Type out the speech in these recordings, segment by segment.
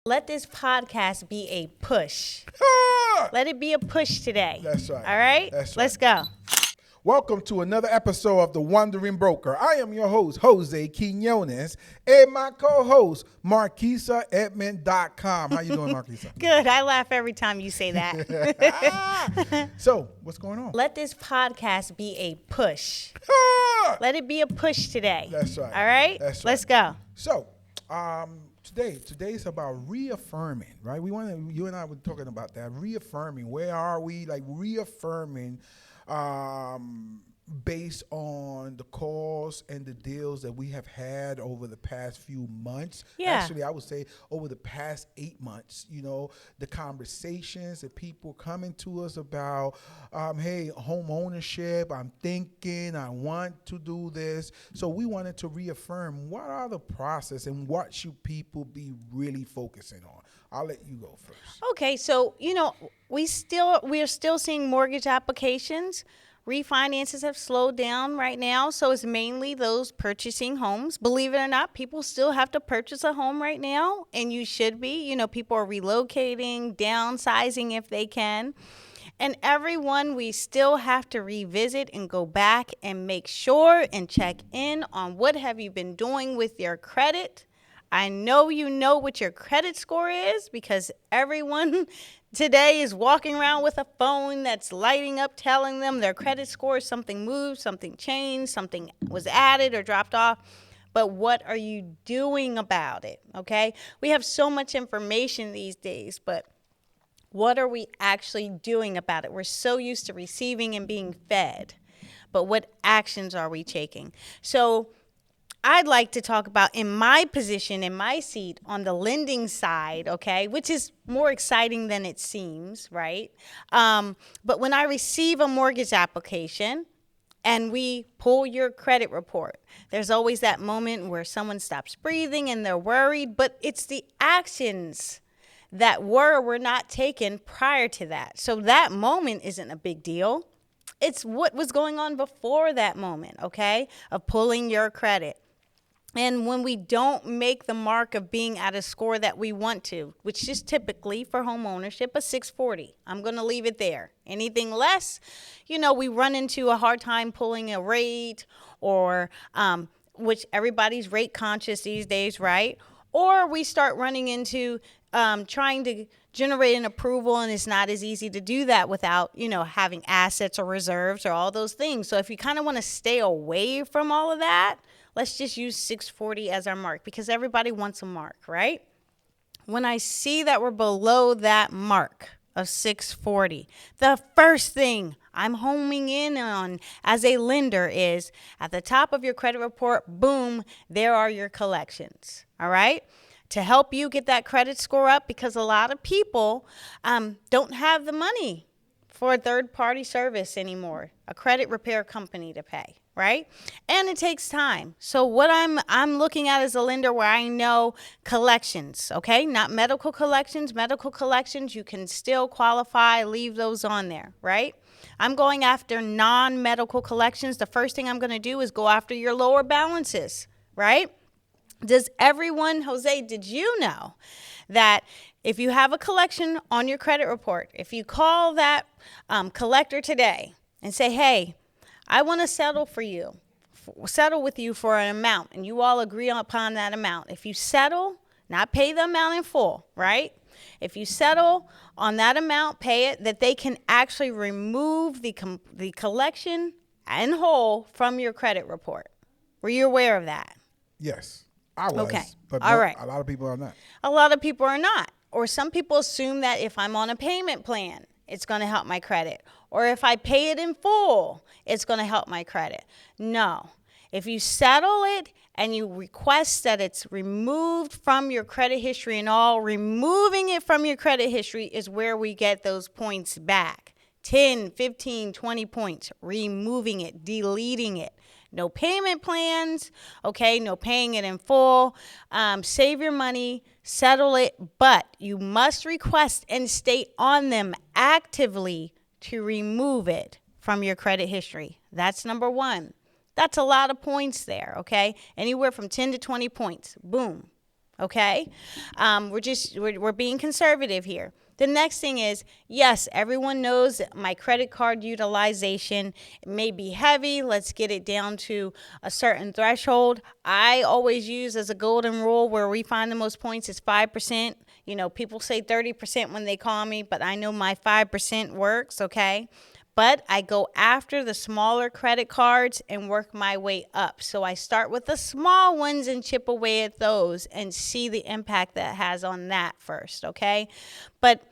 Let this podcast be a push. Let it be a push today. That's right. All right? That's right. Let's go. Welcome to another episode of The Wandering Broker. I am your host, Jose Quinones, and my co-host, MarquisaEdmond.com. How you doing, Marquisa? Good. I laugh every time you say that. So, what's going on? Let this podcast be a push. Let it be a push today. That's right. All right? That's Let's right. go. So, today's about reaffirming, right? You and I were talking about that, reaffirming. Where are we? Like reaffirming based on the calls and the deals that we have had over the past few months. Yeah. Actually, I would say over the past 8 months, the conversations that people coming to us about, hey, home ownership, I'm thinking, I want to do this. So we wanted to reaffirm what are the process and what should people be really focusing on. I'll let you go first. Okay, so we are still seeing mortgage applications. Refinances have slowed down right now, so it's mainly those purchasing homes. Believe it or not, people still have to purchase a home right now, and you should be. People are relocating, downsizing if they can. And everyone, we still have to revisit and go back and make sure and check in on what have you been doing with your credit. I know you know what your credit score is because everyone today is walking around with a phone that's lighting up telling them their credit score, something moved, something changed, something was added or dropped off. But what are you doing about it? Okay? We have so much information these days, but what are we actually doing about it? We're so used to receiving and being fed, but what actions are we taking? So I'd like to talk about in my position, in my seat on the lending side, okay, which is more exciting than it seems, right? But when I receive a mortgage application and we pull your credit report, there's always that moment where someone stops breathing and they're worried, but it's the actions that were not taken prior to that. So that moment isn't a big deal. It's what was going on before that moment, okay, of pulling your credit. And when we don't make the mark of being at a score that we want to, which is typically for home ownership, a 640. I'm going to leave it there. Anything less, we run into a hard time pulling a rate or which everybody's rate conscious these days, right? Or we start running into trying to generate an approval, and it's not as easy to do that without, having assets or reserves or all those things. So if you kind of want to stay away from all of that, let's just use 640 as our mark because everybody wants a mark, right? When I see that we're below that mark of 640, the first thing I'm homing in on as a lender is at the top of your credit report, boom, there are your collections, all right? To help you get that credit score up because a lot of people don't have the money for a third-party service anymore, a credit repair company to pay, right? And it takes time. So what I'm looking at as a lender where I know collections, okay? Not medical collections. Medical collections, you can still qualify, leave those on there, right? I'm going after non-medical collections. The first thing I'm going to do is go after your lower balances, right? Does everyone, Jose, did you know that if you have a collection on your credit report, if you call that collector today and say, hey, I want to settle with you for an amount, and you all agree upon that amount. If you settle, not pay the amount in full, right? If you settle on that amount, pay it, that they can actually remove the collection in whole from your credit report. Were you aware of that? Yes, I was. Okay. But all right. A lot of people are not. A lot of people are not. Or some people assume that if I'm on a payment plan, it's going to help my credit. Or if I pay it in full, it's going to help my credit. No. If you settle it and you request that it's removed from your credit history and all, removing it from your credit history is where we get those points back. 10, 15, 20 points. Removing it, deleting it. No payment plans, okay, no paying it in full. Save your money, settle it, but you must request and state on them actively to remove it from your credit history. That's number one. That's a lot of points there, okay? Anywhere from 10 to 20 points. Boom. Okay, we're being conservative here. The next thing is, yes, everyone knows that my credit card utilization may be heavy. Let's get it down to a certain threshold. I always use as a golden rule where we find the most points is 5%. You know, people say 30% when they call me, but I know my 5% works, okay? But I go after the smaller credit cards and work my way up. So I start with the small ones and chip away at those and see the impact that has on that first, okay? But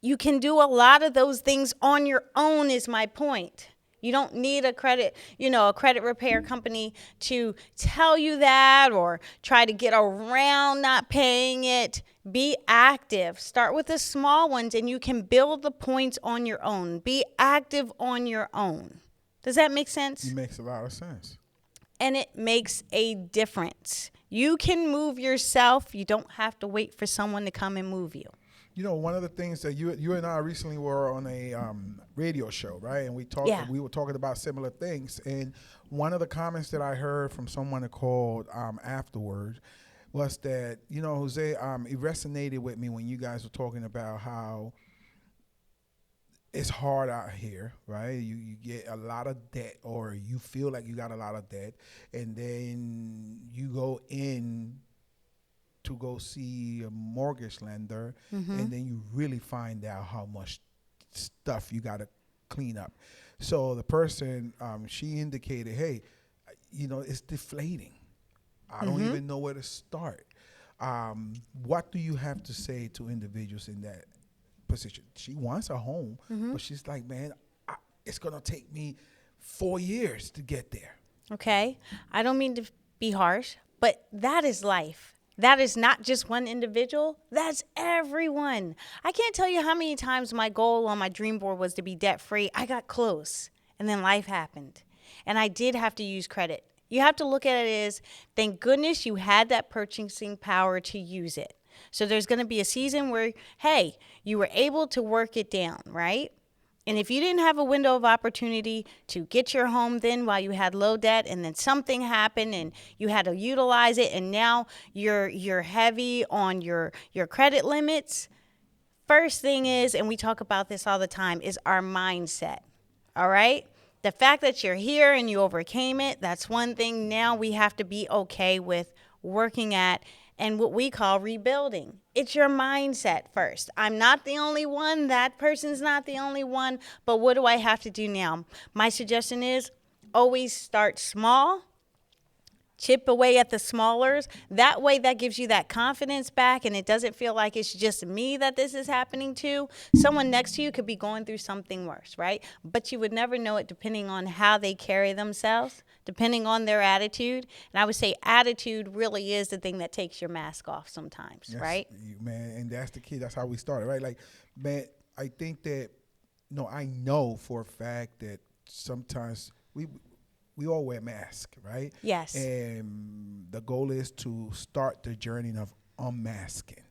you can do a lot of those things on your own is my point. You don't need a credit repair company to tell you that or try to get around not paying it. Be active. Start with the small ones and you can build the points on your own. Be active on your own. Does that make sense? It makes a lot of sense. And it makes a difference. You can move yourself. You don't have to wait for someone to come and move you. You know, one of the things that you and I recently were on a radio show, right? And we were talking about similar things. And one of the comments that I heard from someone that called afterward was that, you know, Jose, it resonated with me when you guys were talking about how it's hard out here, right? You get a lot of debt, or you feel like you got a lot of debt, and then you go in to go see a mortgage lender, and then you really find out how much stuff you got to clean up. So the person, she indicated, hey, you know, it's deflating. I don't even know where to start. What do you have to say to individuals in that position? She wants a home, but she's like, man, it's going to take me 4 years to get there. Okay. I don't mean to be harsh, but that is life. That is not just one individual. That's everyone. I can't tell you how many times my goal on my dream board was to be debt free. I got close and then life happened and I did have to use credit. You have to look at it as, thank goodness you had that purchasing power to use it. So there's going to be a season where, hey, you were able to work it down, right? And if you didn't have a window of opportunity to get your home then while you had low debt, and then something happened and you had to utilize it, and now you're heavy on your credit limits, first thing is, and we talk about this all the time, is our mindset. All right? The fact that you're here and you overcame it, that's one thing. Now we have to be okay with working at and what we call rebuilding. It's your mindset first. I'm not the only one. That person's not the only one. But what do I have to do now? My suggestion is always start small. Chip away at the smallers. That way, that gives you that confidence back, and it doesn't feel like it's just me that this is happening to. Someone next to you could be going through something worse, right? But you would never know it depending on how they carry themselves, depending on their attitude. And I would say attitude really is the thing that takes your mask off sometimes, right? Man, and that's the key. That's how we started, right? Like, man, I think that, I know for a fact that sometimes we all wear masks, right? Yes. And the goal is to start the journey of unmasking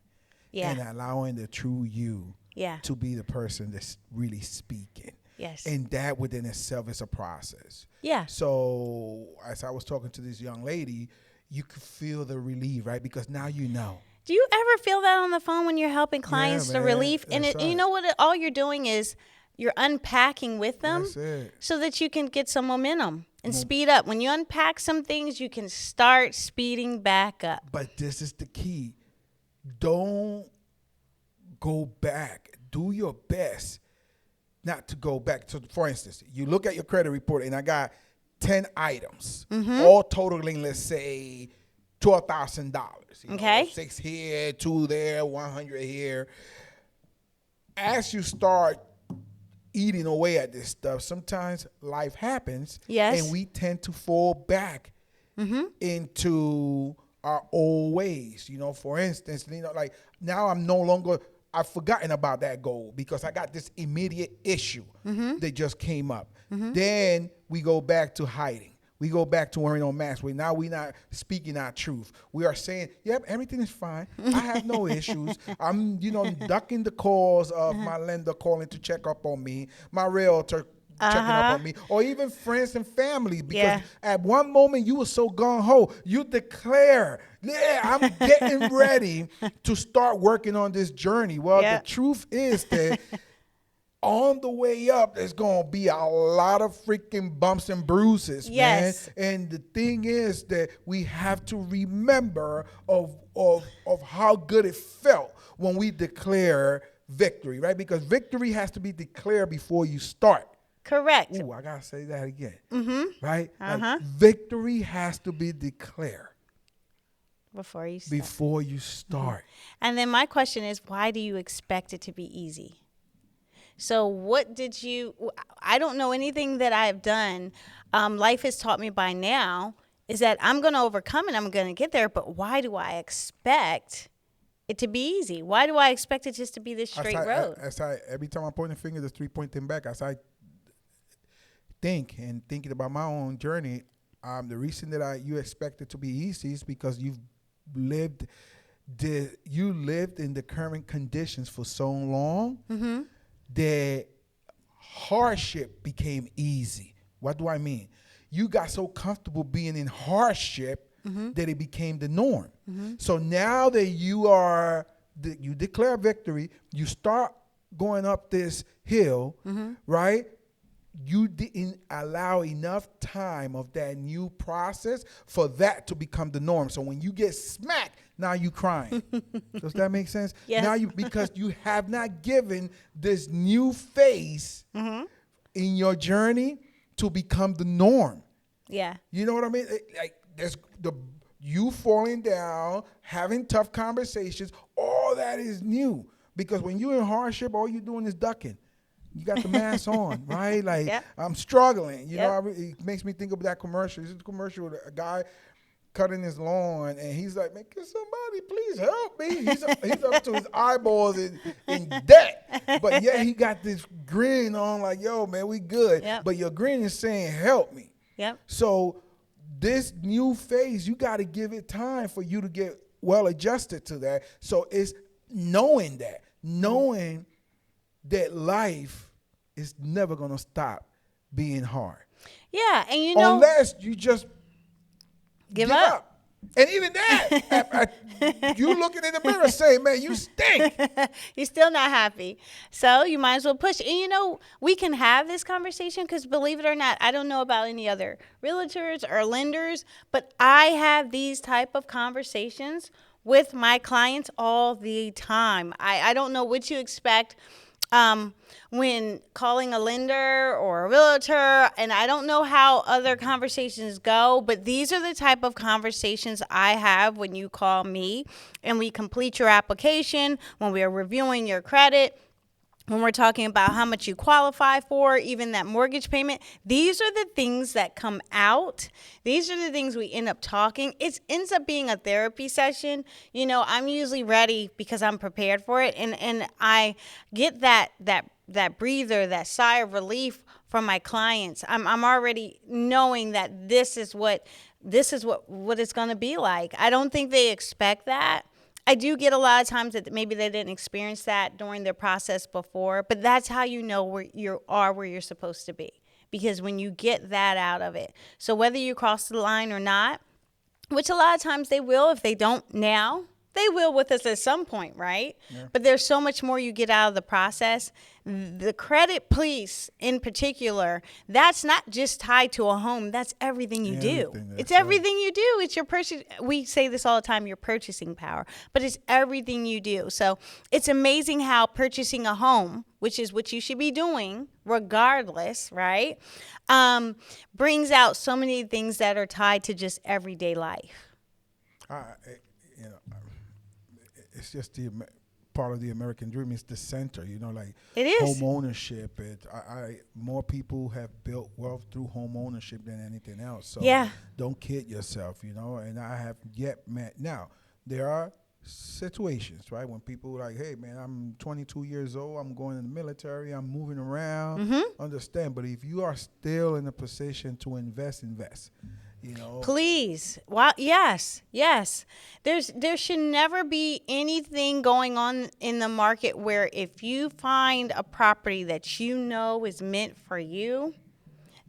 and allowing the true you to be the person that's really speaking. Yes. And that within itself is a process. Yeah. So as I was talking to this young lady, you could feel the relief, right? Because now you know. Do you ever feel that on the phone when you're helping clients, the relief? And you know what? All you're doing is you're unpacking with them so that you can get some momentum and speed up. When you unpack some things, you can start speeding back up. But this is the key. Don't go back. Do your best not to go back. So, for instance, you look at your credit report, and I got 10 items, all totaling, let's say, $12,000. Okay. 6 here, 2 there, 100 here. As you start eating away at this stuff, sometimes life happens, and we tend to fall back into our old ways. For instance, like now I've forgotten about that goal because I got this immediate issue that just came up. Then we go back to hiding. We go back to wearing no masks. Now we're not speaking our truth. We are saying, yep, everything is fine. I have no issues. I'm, ducking the calls of my lender calling to check up on me. My realtor checking up on me, or even friends and family, because Yeah. at one moment you were so gung-ho, you declare, yeah, I'm getting ready to start working on this journey. Well, Yeah. the truth is that on the way up, there's going to be a lot of freaking bumps and bruises, Yes. man. And the thing is that we have to remember of how good it felt when we declare victory, right? Because victory has to be declared before you start. Correct. Ooh, I got to say that again. Right? Uh-huh. Like, victory has to be declared Before you start. before you start. And then my question is, why do you expect it to be easy? So what did you, I don't know anything that I have done. Life has taught me by now is that I'm going to overcome and I'm going to get there. But why do I expect it to be easy? Why do I expect it just to be this straight road? Every time I point the finger, there's 3 pointing back. As I thinking about my own journey, the reason that you expect it to be easy is because you lived in the current conditions for so long that hardship became easy. What do I mean? You got so comfortable being in hardship that it became the norm. So now that you declare victory, you start going up this hill, right? You didn't allow enough time of that new process for that to become the norm. So when you get smacked, now you crying. Does that make sense? Yes. Now because you have not given this new phase in your journey to become the norm. Yeah. You know what I mean? Like there's you falling down, having tough conversations, all that is new. Because when you're in hardship, all you're doing is ducking. You got the mask on, right? Like, Yep. I'm struggling. You Yep. know, it makes me think of that commercial. This is a commercial with a guy cutting his lawn, and he's like, man, can somebody please help me? He's up to his eyeballs in debt. But yeah, he got this grin on like, yo, man, we good. Yep. But your grin is saying, help me. Yep. So this new phase, you got to give it time for you to get well adjusted to that. So it's knowing that life is never going to stop being hard. Yeah. And you know, Unless you just give up. And even that, you looking in the mirror saying, man, you stink. You're still not happy. So you might as well push. And you know, we can have this conversation because believe it or not, I don't know about any other realtors or lenders, but I have these type of conversations with my clients all the time. I don't know what you expect when calling a lender or a realtor, and I don't know how other conversations go, but these are the type of conversations I have when you call me and we complete your application, when we are reviewing your credit, when we're talking about how much you qualify for, even that mortgage payment. These are the things that come out. These are the things we end up talking. It ends up being a therapy session. You know, I'm usually ready because I'm prepared for it. And I get that breather, that sigh of relief from my clients. I'm already knowing that this is what it's going to be like. I don't think they expect that. I do get a lot of times that maybe they didn't experience that during their process before, but that's how you know where you're supposed to be, because when you get that out of it. So whether you cross the line or not, which a lot of times they will, if they don't now, they will with us at some point, right? Yeah. But there's so much more you get out of the process. The credit piece in particular, that's not just tied to a home. That's everything you do. It's everything you do. It's your purchase. We say this all the time, your purchasing power, but it's everything you do. So it's amazing how purchasing a home, which is what you should be doing regardless, right? Brings out so many things that are tied to just everyday life. It's just the part of the American dream. It's the center, like it is. Home ownership. More people have built wealth through home ownership than anything else. So yeah. Don't kid yourself, and I have yet met. Now, there are situations, right, when people are like, hey, man, I'm 22 years old. I'm going in the military. I'm moving around. Understand. But if you are still in a position to invest. You know, Please. Well, yes, yes. There should never be anything going on in the market where if you find a property that you know is meant for you,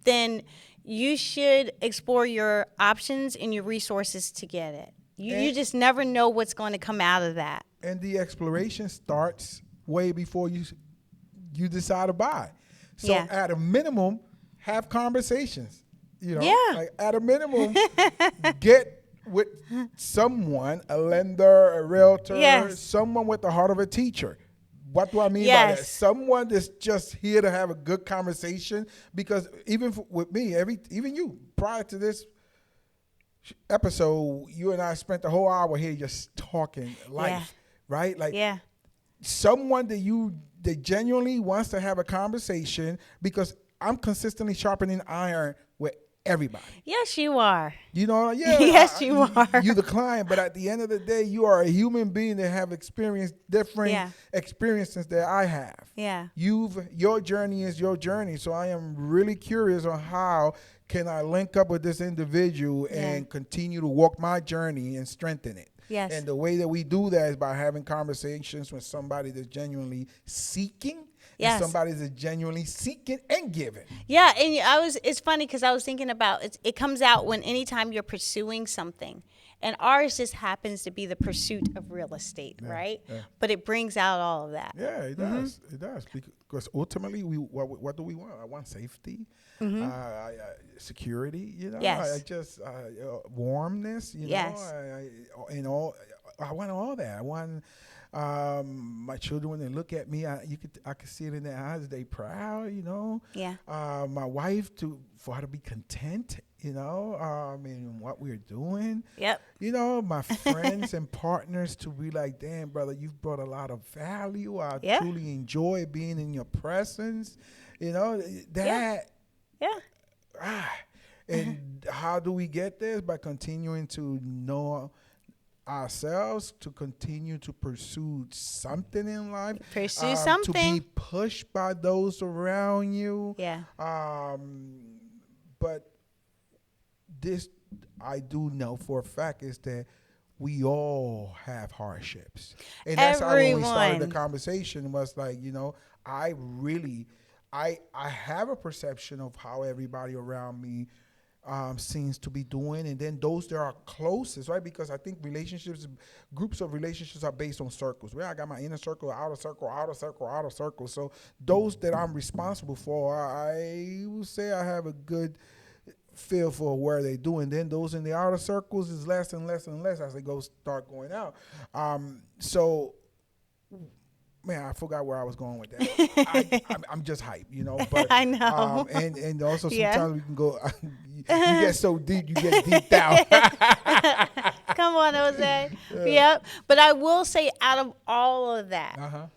then you should explore your options and your resources to get it. You And- just never know what's going to come out of that. and the exploration starts way before you decide to buy. So Yeah. at a minimum, have conversations. You know, Yeah. like at a minimum, get with someone, a lender, a realtor, Yes. someone with the heart of a teacher. What do I mean by that? Yes. Someone that's just here to have a good conversation. Because even with me, even you, prior to this episode, you and I spent the whole hour here just talking life, right? Like Yeah. someone that genuinely wants to have a conversation, because I'm consistently sharpening iron with everybody. Yes, you are. You know, yeah. Yes, you are. You're the client, but at the end of the day, you are a human being that have experienced different Yeah. experiences that I have. Yeah. Your journey is your journey. So I am really curious on how can I link up with this individual and continue to walk my journey and strengthen it. Yes. And the way that we do that is by having conversations with somebody that's genuinely seeking. Yes. And somebody that's genuinely seeking and giving. Yeah, and it's funny because I was thinking about it comes out when anytime you're pursuing something. And ours just happens to be the pursuit of real estate, right? yeah. But it brings out all of that. Yeah, it does. It does, because ultimately, what do we want? I want safety, security. You know, Yes. I just warmness. You Yes. know, I want all that. I want my children when they look at me, I can see it in their eyes. They proud. You know. Yeah. My wife for her to be content. You know, in what we're doing. Yep. You know, my friends and partners to be like, damn, brother, you've brought a lot of value. I Yeah. truly enjoy being in your presence. You know, that. Yeah. And how do we get this? By continuing to know ourselves, to continue to pursue something in life. Pursue To something. be pushed by those around you. Yeah. But this I do know for a fact is that we all have hardships. And that's how when we started the Everyone. conversation was like, you know, I have a perception of how everybody around me seems to be doing, and then those that are closest, right? Because I think groups of relationships are based on circles. Well, I got my inner circle, outer circle, outer circle, outer circle. So those that I'm responsible for, I will say I have a good feel for where they do, and then those in the outer circles is less and less and less as they start going out. So, man, I forgot where I was going with that. I'm just hype, you know. But I know. and also Yeah. sometimes we can go. You get so deep, you get deep down. Come on, Jose. Yep. But I will say, out of all of that,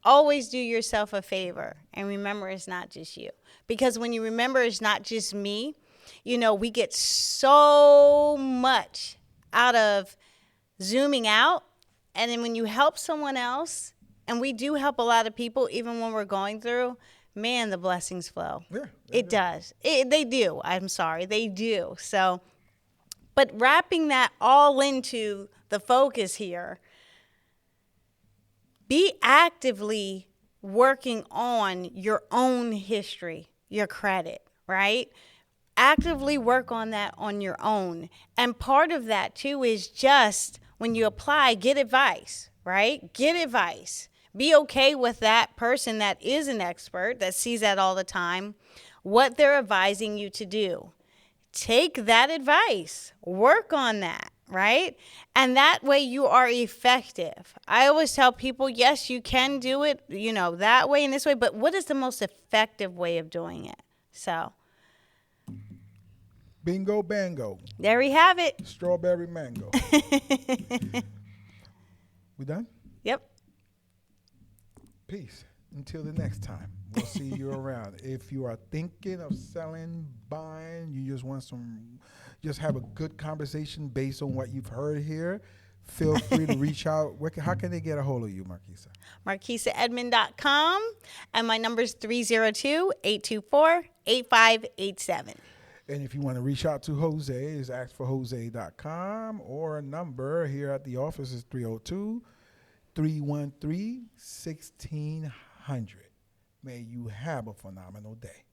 always do yourself a favor and remember it's not just you. Because when you remember it's not just me, you know, we get so much out of zooming out. And then when you help someone else, and we do help a lot of people, even when we're going through, man, the blessings flow. Yeah, it does. They do. I'm sorry. They do. So, but wrapping that all into the focus here, be actively working on your own history, your credit, right? Actively work on that on your own. And part of that too is just when you apply, get advice, right? Get advice. Be okay with that person that is an expert, that sees that all the time, what they're advising you to do. Take that advice, work on that, right? And that way you are effective. I always tell people, yes, you can do it, you know, that way and this way, but what is the most effective way of doing it? So Bingo, bango. there we have it. Strawberry mango. We done? Yep. Peace. Until the next time. We'll see you around. If you are thinking of selling, buying, you just have a good conversation based on what you've heard here, feel free to reach out. How can they get a hold of you, Marquisa? MarquisaEdmond.com. And my number is 302-824-8587. And if you want to reach out to Jose, it's askforjose.com, or a number here at the office is 302-313-1600. May you have a phenomenal day.